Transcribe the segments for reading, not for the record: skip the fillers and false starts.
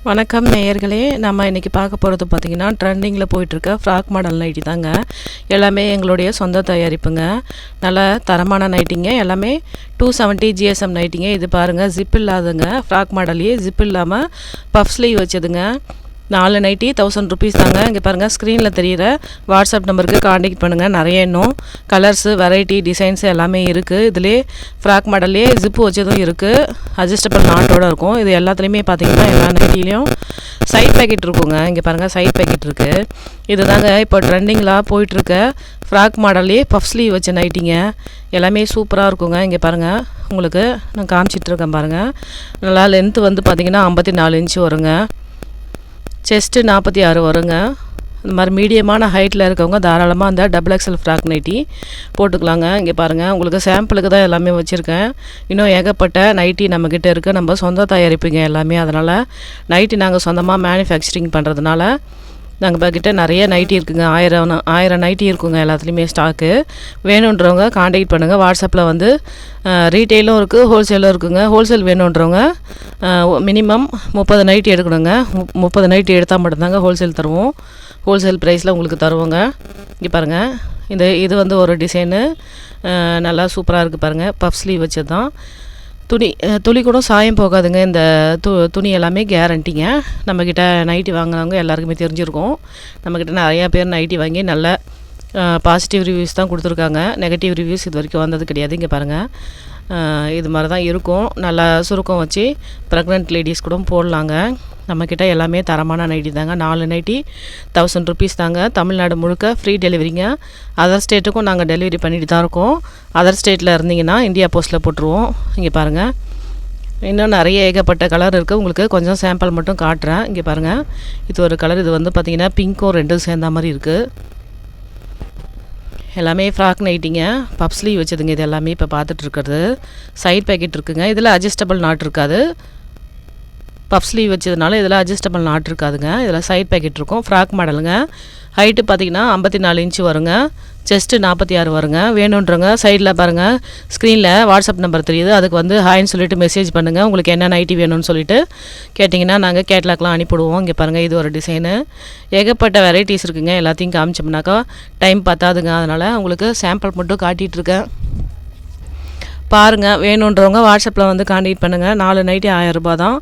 வணக்கம் நேயர்களே, நம்ம இன்றைக்கி பார்க்க போகிறது பார்த்திங்கன்னா ட்ரெண்டிங்கில் போயிட்டுருக்க ஃப்ராக் மாடல் நைட்டி தாங்க. எல்லாமே எங்களுடைய சொந்த தயாரிப்புங்க. நல்ல தரமான நைட்டிங்க. எல்லாமே 270 GSM நைட்டிங்க. இது பாருங்கள், ஜிப் இல்லாதுங்க. ஃப்ராக் மாடல்லையே ஜிப் இல்லாமல் பஃப் ஸ்லீவ் வச்சதுங்க. 4 நைட்டி 1000 ருபீஸ் தாங்க. இங்கே பாருங்கள், ஸ்க்ரீனில் தெரிகிற வாட்ஸ்அப் நம்பருக்கு காண்டாக்ட் பண்ணுங்கள். நிறைய இன்னும் கலர்ஸு, வெரைட்டி, டிசைன்ஸ் எல்லாமே இருக்குது. இதிலே ஃப்ராக் மாடல்லே ஜிப்பு வச்சதும் இருக்குது. அட்ஜஸ்டபிள் நாட்டோடு இருக்கும். இது எல்லாத்துலேயுமே பார்த்திங்கன்னா எல்லா நைட்டிலையும் சைட் பேக்கெட் இருக்குங்க. இங்கே பாருங்கள், சைட் பேக்கெட் இருக்குது. இது தாங்க இப்போ ட்ரெண்டிங்கில் போயிட்டுருக்க ஃப்ராக் மாடல்லே பஃப் ஸ்லீவ் வச்ச நைட்டிங்க. எல்லாமே சூப்பராக இருக்குங்க. இங்கே பாருங்கள், உங்களுக்கு நான் காமிச்சிட்ருக்கேன் பாருங்கள். நல்லா லென்த்து வந்து பார்த்திங்கன்னா 54 இன்ச்சு வருங்க. செஸ்ட்டு 46 வருங்க. இந்த மாதிரி மீடியமான ஹைட்டில் இருக்கவங்க தாராளமாக அந்த XXL ஃப்ராக் நைட்டி போட்டுக்கலாங்க. இங்கே பாருங்கள், உங்களுக்கு சாம்பிளுக்கு தான் எல்லாமே வச்சுருக்கேன். இன்னும் ஏகப்பட்ட நைட்டி நம்மக்கிட்ட இருக்குது. நம்ம சொந்த தயாரிப்புங்க எல்லாமே. அதனால் நைட்டி நாங்கள் சொந்தமாக மேனுஃபேக்சரிங் பண்ணுறதுனால நாங்கள் பார்க்கிட்ட நிறைய நைட்டி இருக்குங்க. 1000 நைட்டி இருக்குங்க. எல்லாத்துலேயுமே ஸ்டாக்கு வேணுன்றவங்க காண்டாக்ட் பண்ணுங்கள். வாட்ஸ்அப்பில் வந்து ரீட்டெயிலும் இருக்குது, ஹோல்சேலும் இருக்குங்க. ஹோல்சேல் வேணுன்றவங்க மினிமம் 30 நைட்டி எடுக்கணுங்க. 30 நைட்டி எடுத்தால் மட்டும்தாங்க ஹோல்சேல் தருவோம். ஹோல்சேல் ப்ரைஸில் உங்களுக்கு தருவோங்க. இங்கே பாருங்கள், இது வந்து ஒரு டிசைனு நல்லா சூப்பராக இருக்குது பாருங்கள். பஃப் ஸ்லீவ் வச்சது தான். துணி கூட சாயம் போகாதுங்க. இந்த துணி எல்லாமே கேரண்டிங்க. நம்மக்கிட்ட நைட்டி வாங்கினவங்க எல்லாருக்குமே தெரிஞ்சிருக்கும். நம்மக்கிட்ட நிறையா பேர் நைட்டி வாங்கி நல்ல பாசிட்டிவ் ரிவ்யூஸ் தான் கொடுத்துருக்காங்க. நெகட்டிவ் ரிவ்யூஸ் இது வரைக்கும் வந்தது கிடையாது. இங்கே பாருங்கள், இது மாதிரி தான் இருக்கும். நல்லா சுருக்கம் வச்சு ப்ரெக்னென்ட் லேடிஸ் கூட போடலாங்க. நம்மக்கிட்ட எல்லாமே தரமான நைட்டி தாங்க. 4 நைட்டி 1000 ருபீஸ் தாங்க. தமிழ்நாடு முழுக்க ஃப்ரீ டெலிவரிங்க. அதர் ஸ்டேட்டுக்கும் நாங்கள் டெலிவரி பண்ணிட்டு தான் இருக்கோம். அதர் ஸ்டேட்டில் இருந்தீங்கன்னா இந்தியா போஸ்ட்டில் போட்டுருவோம். இங்கே பாருங்கள், இன்னும் நிறைய ஏகப்பட்ட கலர் இருக்குது. உங்களுக்கு கொஞ்சம் சாம்பிள் மட்டும் காட்டுறேன். இங்கே பாருங்கள், இது ஒரு கலர். இது வந்து பார்த்திங்கன்னா பிங்க்கும் ரெண்டும் சேர்ந்த மாதிரி இருக்குது. எல்லாமே ஃப்ராக் நைட்டிங்க. பஃப் ஸ்லீவ் வச்சதுங்க. இது எல்லாமே இப்போ பார்த்துட்ருக்கிறது. சைட் பேக்கெட் இருக்குங்க. இதில் அட்ஜஸ்டபிள் நாட் இருக்காது. பஃப் ஸ்லீவ் வச்சதுனால இதில் அட்ஜஸ்டபிள் நாட் இருக்காதுங்க. இதில் சைட் பேக்கெட் இருக்கும். ஃப்ராக் மாடலுங்க. ஹைட்டு பார்த்திங்கன்னா 54 இன்ச்சு வருங்க. செஸ்ட்டு 46 வருங்க. வேணுன்றவங்க சைடில் பாருங்கள், ஸ்க்ரீனில் வாட்ஸ்அப் நம்பர் தெரியுது. அதுக்கு வந்து ஹாய்ன்னு சொல்லிட்டு மெசேஜ் பண்ணுங்கள். உங்களுக்கு என்ன நைட்டி வேணும்னு சொல்லிட்டு கேட்டிங்கன்னா நாங்கள் கேட்லாக்லாம் அனுப்பிவிடுவோம். இங்கே பாருங்கள், இது ஒரு டிசைனு. ஏகப்பட்ட வெரைட்டிஸ் இருக்குங்க. எல்லாத்தையும் காமிச்சோம்னாக்கா டைம் பத்தாதுங்க. அதனால் உங்களுக்கு சாம்பிள் மட்டும் காட்டிகிட்ருக்கேன் பாருங்கள். வேணுன்றவங்க வாட்ஸ்அப்பில் வந்து காண்டாக்ட் பண்ணுங்கள். 4 நைட்டி 1000 ரூபா தான்.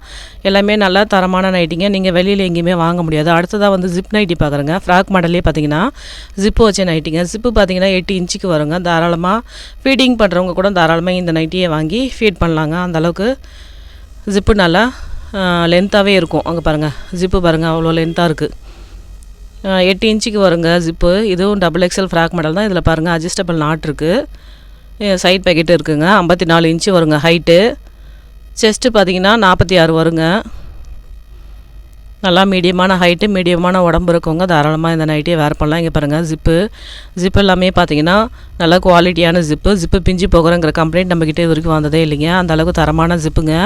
எல்லாமே நல்லா தரமான நைட்டிங்க. நீங்கள் வெளியில் எங்கேயுமே வாங்க முடியாது. அடுத்ததாக வந்து ஜிப் நைட்டி பார்க்குறேங்க. ஃப்ராக் மாடல்லே பார்த்தீங்கன்னா ஜிப்பு வச்ச நைட்டிங்க. ஜிப்பு பார்த்தீங்கன்னா 8 இன்ச்சுக்கு வருங்க. தாராளமாக ஃபீடிங் பண்ணுறவங்க கூட தாராளமாக இந்த நைட்டியை வாங்கி ஃபீட் பண்ணலாங்க. அந்தளவுக்கு ஜிப்பு நல்லா லென்த்தாகவே இருக்கும். அங்கே பாருங்கள், ஜிப்பு பாருங்கள், அவ்வளோ லென்த்தாக இருக்குது. 8 இன்ச்சுக்கு வருங்க ஜிப்பு. இதுவும் XXL ஃப்ராக் மாடல் தான். இதில் பாருங்கள், அட்ஜஸ்டபிள் நாட் இருக்குது. சைட் பேக்கெட்டு இருக்குங்க. 54 இன்ச்சு வருங்க ஹைட்டு. செஸ்ட்டு பார்த்திங்கன்னா 46 வருங்க. நல்லா மீடியமான ஹைட்டு, மீடியமான உடம்பு இருக்கவங்க தாராளமாக இந்த நைட்டியை வேர் பண்ணலாம். இங்கே பாருங்கள், ஜிப்பு எல்லாமே பார்த்திங்கன்னா நல்லா குவாலிட்டியான ஜிப்பு பிஞ்சு போகிறங்கிற கம்ப்ளைண்ட் நம்மக்கிட்ட இது வரைக்கும் வந்ததே இல்லைங்க. அந்தளவுக்கு தரமான ஜிப்புங்க.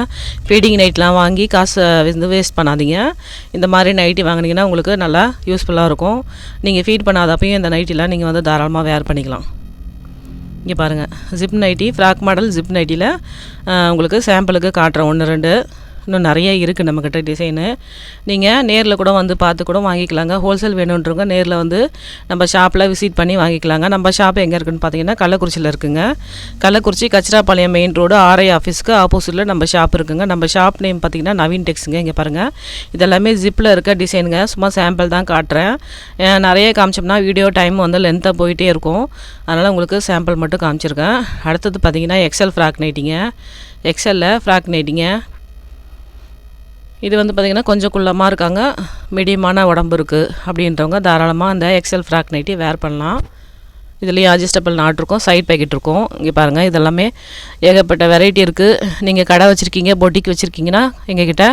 ஃபீடிங் நைட்லாம் வாங்கி காசை வந்து வேஸ்ட் பண்ணாதீங்க. இந்த மாதிரி நைட்டி வாங்கினீங்கன்னா உங்களுக்கு நல்லா யூஸ்ஃபுல்லாக இருக்கும். நீங்கள் ஃபீட் பண்ணாதப்பையும் இந்த நைட்டிலாம் நீங்கள் வந்து தாராளமாக வேர் பண்ணிக்கலாம். இங்கே பாருங்கள், zip nighty, frock model zip நைட்டியில் உங்களுக்கு சாம்பிளுக்கு காட்டுறேன் 1 2. இன்னும் நிறைய இருக்குது நம்மக்கிட்ட டிசைனு. நீங்கள் நேரில் கூட வந்து பார்த்து கூட வாங்கிக்கலாங்க. ஹோல்சேல் வேணுன்றவங்க நேரில் வந்து நம்ம ஷாப்பில் விசிட் பண்ணி வாங்கிக்கலாங்க. நம்ம ஷாப் எங்கே இருக்குதுன்னு பார்த்தீங்கன்னா கள்ளக்குறிச்சியில் இருக்குங்க. Kallakurichi Kachirapalayam main road RI ஆஃபீஸ்க்கு ஆப்போசிட்டில் நம்ம ஷாப் இருக்குங்க. நம்ம ஷாப் நேம் பார்த்திங்கன்னா நவீன் டெக்ஸுங்க. இங்கே பாருங்கள், இதெல்லாமே ஜிப்பில் இருக்க டிசைனுங்க. சும்மா சாம்பிள் தான் காட்டுறேன். நிறைய காமிச்சோம்னா வீடியோ டைம் வந்து லென்த்தாக போயிட்டே இருக்கும். அதனால் உங்களுக்கு சாம்பிள் மட்டும் காமிச்சிருக்கேன். அடுத்தது பார்த்திங்கன்னா XL ஃப்ராக் நைட்டிங்க. XLல ஃப்ராக் நைட்டிங்க. இது வந்து பார்த்திங்கன்னா கொஞ்சம் குள்ளமாக இருக்காங்க, மீடியமான உடம்பு இருக்குது அப்படின்றவங்க தாராளமாக அந்த XL ஃப்ராக் நைட்டி வேர் பண்ணலாம். இதுலேயும் அட்ஜஸ்டபிள் நாட் இருக்கும், சைட் பேக்கெட் இருக்கும். இங்கே பாருங்கள், இதெல்லாமே ஏகப்பட்ட வெரைட்டி இருக்குது. நீங்கள் கடை வச்சுருக்கீங்க, பொட்டிக் வச்சுருக்கீங்கன்னா எங்ககிட்ட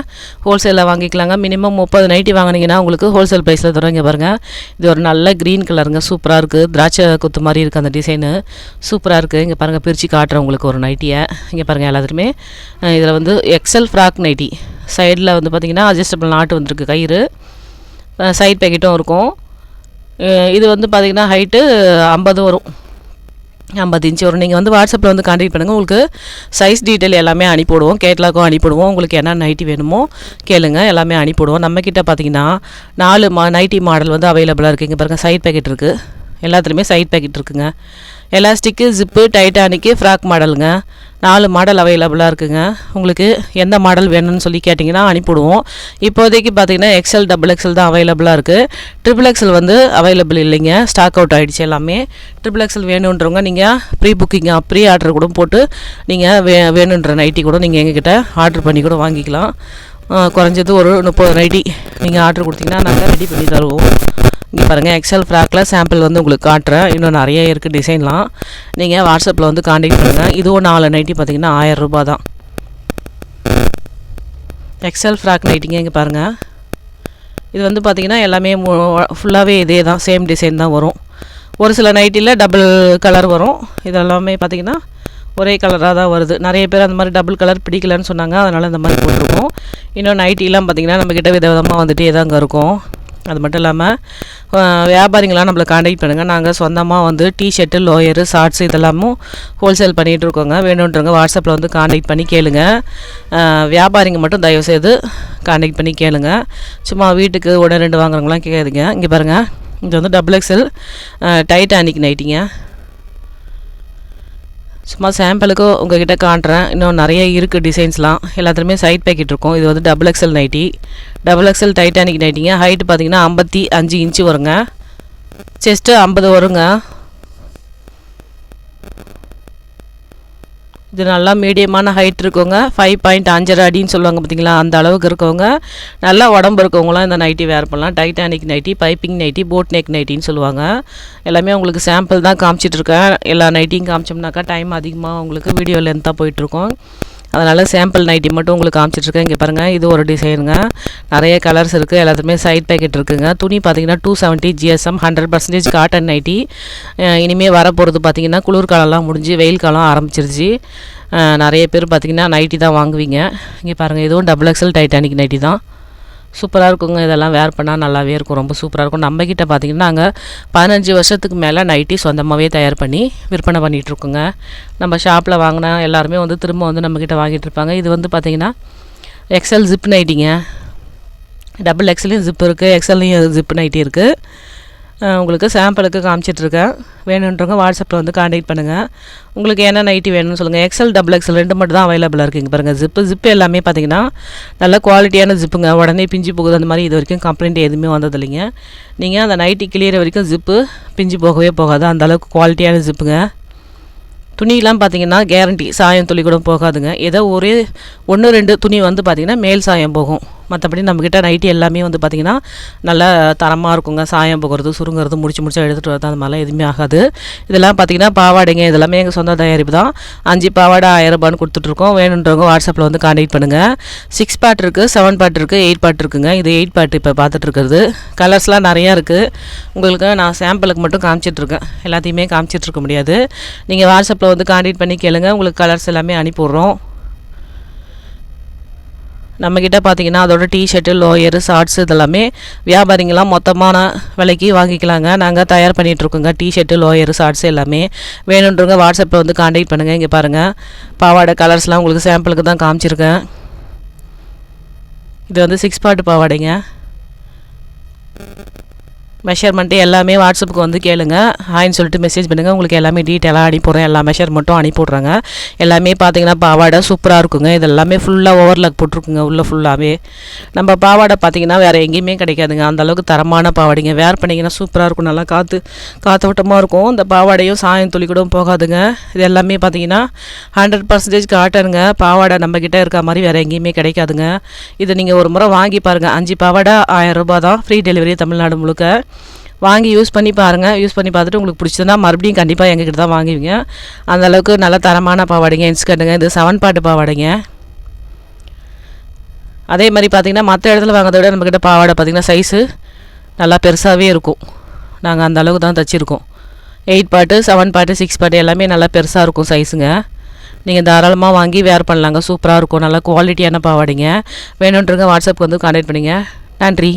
ஹோல்சேலில் வாங்கிக்கலாங்க. மினிமம் 30 நைட்டி வாங்கினீங்கன்னா உங்களுக்கு ஹோல்சேல் ப்ரைஸில் தரும். இங்கே பாருங்கள், இது ஒரு நல்ல க்ரீன் கலருங்க. சூப்பராக இருக்குது. திராட்சை குத்து மாதிரி இருக்குது அந்த டிசைனு. சூப்பராக இருக்குது. இங்கே பாருங்கள், பிரித்து காட்டுறேன் உங்களுக்கு ஒரு நைட்டியை. இங்கே பாருங்கள், எல்லாத்துலேயுமே இதில் வந்து XL ஃப்ராக் நைட்டி. சைடில் வந்து பார்த்திங்கன்னா அட்ஜஸ்டபிள் நாட்டு வந்துருக்கு, கயிறு. சைட் பேக்கெட்டும் இருக்கும். இது வந்து பார்த்திங்கன்னா ஹைட்டு 50 வரும். 50 இன்ச்சு வரும். நீங்கள் வந்து வாட்ஸ்அப்பில் வந்து கான்டாக்ட் பண்ணுங்கள். உங்களுக்கு சைஸ் டீட்டெயில் எல்லாமே அனுப்பிவிடுவோம். கேட்லாக்கும் அனுப்பிவிடுவோம். உங்களுக்கு என்ன நைட்டி வேணுமோ கேளுங்க, எல்லாமே அனுப்பிவிடுவோம். நம்மக்கிட்ட பார்த்தீங்கன்னா 4 நைட்டி மாடல் வந்து அவைலபிளாக இருக்குது. இங்கே பாருங்கள், சைட் பேக்கெட் இருக்குது. எல்லாத்துலேயுமே சைட் பேக்கெட் இருக்குங்க. எலாஸ்டிக்கு, ஜிப்பு, டைட்டானிக்கு, ஃப்ராக் மாடலுங்க. 4 மாடல் அவைலபிளாக இருக்குங்க. உங்களுக்கு எந்த மாடல் வேணும்னு சொல்லி கேட்டிங்கன்னா அனுப்பிவிடுவோம். இப்போதைக்கு பார்த்தீங்கன்னா எக்ஸல், XXL தான் அவைலபிளாக இருக்குது. XXL வந்து அவைலபிள் இல்லைங்க, ஸ்டாக் அவுட் ஆகிடுச்சு எல்லாமே. XXL வேணுன்றவங்க நீங்கள் ப்ரீ ஆர்டர் கூட போட்டு நீங்கள் வேணுன்ற நைட்டி கூட நீங்கள் எங்ககிட்ட ஆர்டர் பண்ணி கூட வாங்கிக்கலாம். குறைஞ்சது ஒரு 30 நைட்டி நீங்கள் ஆர்டர் கொடுத்தீங்கன்னா நாங்கள் ரெடி பண்ணி தருவோம். இங்கே பாருங்கள், எக்ஸல் ஃப்ராக்கில் சாம்பிள் வந்து உங்களுக்கு காட்டுறேன். இன்னும் நிறைய இருக்குது டிசைன்லாம். நீங்கள் வாட்ஸ்அப்பில் வந்து கான்டாக்ட் பண்ணுங்கள். இதுவும் 4 நைட்டி பார்த்தீங்கன்னா 1000 ரூபா தான். எக்ஸல் ஃப்ராக் நைட்டிங்க இங்கே பாருங்கள். இது வந்து பார்த்திங்கன்னா எல்லாமே ஃபுல்லாகவே இதே தான், சேம் டிசைன் தான் வரும். ஒரு சில நைட்டியில் டபுள் கலர் வரும். இதெல்லாமே பார்த்திங்கன்னா ஒரே கலராக தான் வருது. நிறைய பேர் அந்த மாதிரி டபுள் கலர் பிடிக்கலன்னு சொன்னாங்க, அதனால் இந்த மாதிரி போட்டிருக்கோம். இன்னும் நைட்டிலாம் பார்த்திங்கன்னா நம்மக்கிட்ட விதவிதமாக வந்துகிட்டே தாங்க இருக்கும். அது மட்டும் இல்லாமல் வியாபாரிங்களாம் நம்மளை கான்டாக்ட் பண்ணுங்கள். நாங்கள் சொந்தமாக வந்து டிஷர்ட்டு, லோயரு, ஷார்ட்ஸு இதெல்லாமும் ஹோல்சேல் பண்ணிகிட்ருக்கோங்க. வேணுன்றவங்க வாட்ஸ்அப்பில் வந்து கான்டாக்ட் பண்ணி கேளுங்க. வியாபாரிங்க மட்டும் தயவுசெய்து கான்டாக்ட் பண்ணி கேளுங்க. சும்மா வீட்டுக்கு 1 2 வாங்குறவங்களாம் கேட்காதுங்க. இங்கே பாருங்கள், இது வந்து XXL டைட்டானிக் நைட்டிங்க. சும்மா சாம்பிளுக்கு உங்கள்கிட்ட காட்டுறேன். இன்னும் நிறைய இருக்குது டிசைன்ஸ்லாம். எல்லாத்துலேயுமே சைட் பேக்கெட் இருக்கும். இது வந்து XXL நைட்டி, XXL டைட்டானிக் நைட்டிங்க. ஹைட்டு பார்த்தீங்கன்னா 55 இன்ச்சு வருங்க. செஸ்ட்டு 50 வருங்க. இது நல்லா மீடியமான ஹைட் இருக்கவங்க, 5.5 அடின்னு சொல்லுவாங்க பார்த்தீங்களா, அந்த அளவுக்கு இருக்கவங்க, நல்லா உடம்பு இருக்கவங்களாம் இந்த நைட்டி வேர் பண்ணலாம். Titanic nighty, piping nighty, boat neck நைட்டின்னு சொல்லுவாங்க. எல்லாமே உங்களுக்கு சாம்பிள் தான் காமிச்சிட்ருக்கேன். எல்லா நைட்டியும் காமிச்சோம்னாக்கா டைம் அதிகமாக உங்களுக்கு வீடியோ லென்த்தாக போயிட்டுருக்கோம். அதனால் சாம்பிள் நைட்டி மட்டும் உங்களுக்கு காமிச்சிட்ருக்கேன். இங்கே பாருங்கள், இது ஒரு டிசைனுங்க. நிறைய கலர்ஸ் இருக்குது. எல்லாத்துலேயுமே சைட் பேக்கெட் இருக்குதுங்க. துணி பார்த்திங்கன்னா 270 GSM 100% காட்டன் நைட்டி. இனிமேல் வரப்போகிறது பார்த்திங்கன்னா குளிர்காலம்லாம் முடிஞ்சு வெயில் காலம் ஆரம்பிச்சிருச்சு. நிறைய பேர் பார்த்திங்கன்னா நைட்டி தான் வாங்குவீங்க. இங்கே பாருங்கள், இதுவும் XXL டைட்டானிக் நைட்டி தான். சூப்பராக இருக்குங்க. இதெல்லாம் வேர் பண்ணால் நல்லாவே இருக்கும், ரொம்ப சூப்பராக இருக்கும். நம்மக்கிட்ட பார்த்திங்கன்னா நாங்கள் 15 வருஷத்துக்கு மேலே நைட்டி சொந்தமாகவே தயார் பண்ணி விற்பனை பண்ணிகிட்ருக்கோங்க. நம்ம ஷாப்பில் வாங்கினா எல்லாருமே வந்து திரும்ப வந்து நம்மக்கிட்ட வாங்கிட்டு இருப்பாங்க. இது வந்து பார்த்திங்கன்னா எக்ஸல் ஜிப் நைட்டிங்க. XXLலையும் ஜிப் இருக்குது, எக்ஸல்லையும் ஜிப் நைட்டி இருக்குது. உங்களுக்கு சாம்பிளுக்கு காமிச்சிட்ருக்கேன். வேணுன்றவங்க வாட்ஸ்அப்பில் வந்து கான்டாக்ட் பண்ணுங்கள். உங்களுக்கு என்ன நைட்டி வேணும்னு சொல்லுங்கள். எக்ஸல், XXL 2 மட்டும் தான் அவைலபிளாக இருக்குது. இங்கே பாருங்கள், ஜிப்பு எல்லாமே பார்த்திங்கன்னா நல்ல குவாலிட்டியான ஜிப்புங்க. உடனே பிஞ்சு போகுது அந்த மாதிரி இது வரைக்கும் கம்ப்ளைண்ட் எதுவுமே வந்ததில்லைங்க. நீங்கள் அந்த நைட்டி கிளியர் வரைக்கும் ஜிப்பு பிஞ்சு போகவே போகாது, அந்தளவுக்கு குவாலிட்டியான ஜிப்புங்க. துணியெலாம் பார்த்திங்கன்னா கேரண்டி, சாயம் துளி கூட போகாதுங்க. ஏதோ 1 2 துணி வந்து பார்த்திங்கன்னா மேல் சாயம் போகும். மற்றபடி நம்மக்கிட்ட நைட்டி எல்லாமே வந்து பார்த்திங்கன்னா நல்லா தரமாக இருக்குங்க. சாயம் போகிறது, சுருங்கிறது, முடிச்சு எடுத்துகிட்டு வரது அந்த மாதிரிலாம் எதுவுமே ஆகாது. இதெல்லாம் பார்த்திங்கன்னா பாவாடைங்க. இதெல்லாமே எங்கள் சொந்த தயாரிப்பு தான். 5 பாவாடை 1000 ரூபான்னு கொடுத்துட்ருக்கோம். வேணுன்றவங்க வாட்ஸ்அப்பில் வந்து கான்டாக்ட் பண்ணுங்கள். 6 பார்ட் இருக்குது, 7 பார்ட் இருக்குது, 8 பார்ட் இருக்குங்க. இது 8 பார்ட் இப்போ பார்த்துட்ருக்குறது. கலர்ஸ்லாம் நிறையா இருக்குது. உங்களுக்கு நான் சாம்பிளுக்கு மட்டும் காமிச்சிட்ருக்கேன், எல்லாத்தையுமே காமிச்சிட்ருக்க முடியாது. நீங்கள் வாட்ஸ்அப்பில் வந்து கான்டாக்ட் பண்ணி கேளுங்க. உங்களுக்கு கலர்ஸ் எல்லாமே அனுப்பிவிட்றோம். நம்மக்கிட்ட பார்த்திங்கன்னா அதோட டிஷர்ட்டு, லோயரு, ஷார்ட்ஸு இதெல்லாமே வியாபாரிங்களாம் மொத்தமான விலைக்கு வாங்கிக்கலாங்க. நாங்கள் தயார் பண்ணிகிட்ருக்கோங்க டிஷர்ட்டு, லோயரு, ஷார்ட்ஸு எல்லாமே. வேணுன்றவங்க வாட்ஸ்அப்பில் வந்து கான்டாக்ட் பண்ணுங்கள். இங்கே பாருங்கள், பாவாடை கலர்ஸ்லாம் உங்களுக்கு சாம்பிளுக்கு தான் காமிச்சிருக்கேன். இது வந்து 6 பார்ட் பாவாடைங்க. மெஷர்மெண்ட்டு எல்லாமே வாட்ஸ்அப்புக்கு வந்து கேளுங்க. ஹாய்ன்னு சொல்லிட்டு மெசேஜ் பண்ணுங்கள். உங்களுக்கு எல்லாமே டீட்டெயிலாக அனுப்பிடுறேன். எல்லா மெஷர்மெண்ட்டும் அனுப்பிவிட்றாங்க. எல்லாமே பார்த்திங்கன்னா பாவாடை சூப்பராக இருக்குங்க. இது எல்லாமே ஃபுல்லாக ஓவர்லாக் போட்டிருக்குங்க உள்ளே ஃபுல்லாகவே. நம்ம பாவாடை பார்த்திங்கன்னா வேறு எங்கேயுமே கிடைக்காதுங்க. அந்தளவுக்கு தரமான பாவாடைங்க. வேர் பண்ணிங்கன்னா சூப்பராக இருக்கும், நல்லா காற்றோட்டமாக இருக்கும். இந்த பாவாடையும் சாயம் துளி கூட போகாதுங்க. இது எல்லாமே பார்த்திங்கன்னா 100% காட்டனுங்க. பாவாடை நம்மக்கிட்ட இருக்க மாதிரி வேறு எங்கேயுமே கிடைக்காதுங்க. இது நீங்கள் ஒரு முறை வாங்கி பாருங்கள். 5 பாவாடை 1000 ரூபா தான். ஃப்ரீ டெலிவரி தமிழ்நாடு முழுக்க. வாங்கி யூஸ் பண்ணி பாருங்கள். யூஸ் பண்ணி பார்த்துட்டு உங்களுக்கு பிடிச்சதுன்னா மறுபடியும் கண்டிப்பாக எங்ககிட்ட தான் வாங்குவீங்க. அந்தளவுக்கு நல்ல தரமான பாவாடைங்க. இன்ஸ்கர்ட்டுங்க. இது 7 பார்ட் பாவாடைங்க. அதே மாதிரி பார்த்திங்கன்னா மற்ற இடத்துல வாங்கிறத விட நம்மக்கிட்ட பாவாடை பார்த்திங்கன்னா சைஸு நல்லா பெருசாகவே இருக்கும். நாங்கள் அந்த அளவுக்கு தான் தைச்சிருக்கோம். 8 பார்ட்டு, 7 பார்ட்டு, 6 பார்ட்டு எல்லாமே நல்லா பெருசாக இருக்கும் சைஸுங்க. நீங்கள் தாராளமாக வாங்கி வேர் பண்ணலாங்க. சூப்பராக இருக்கும், நல்லா குவாலிட்டியான பாவாடைங்க. வேணுன்றவங்க வாட்ஸ்அப்புக்கு வந்து கான்டாக்ட் பண்ணுங்கள். நன்றி.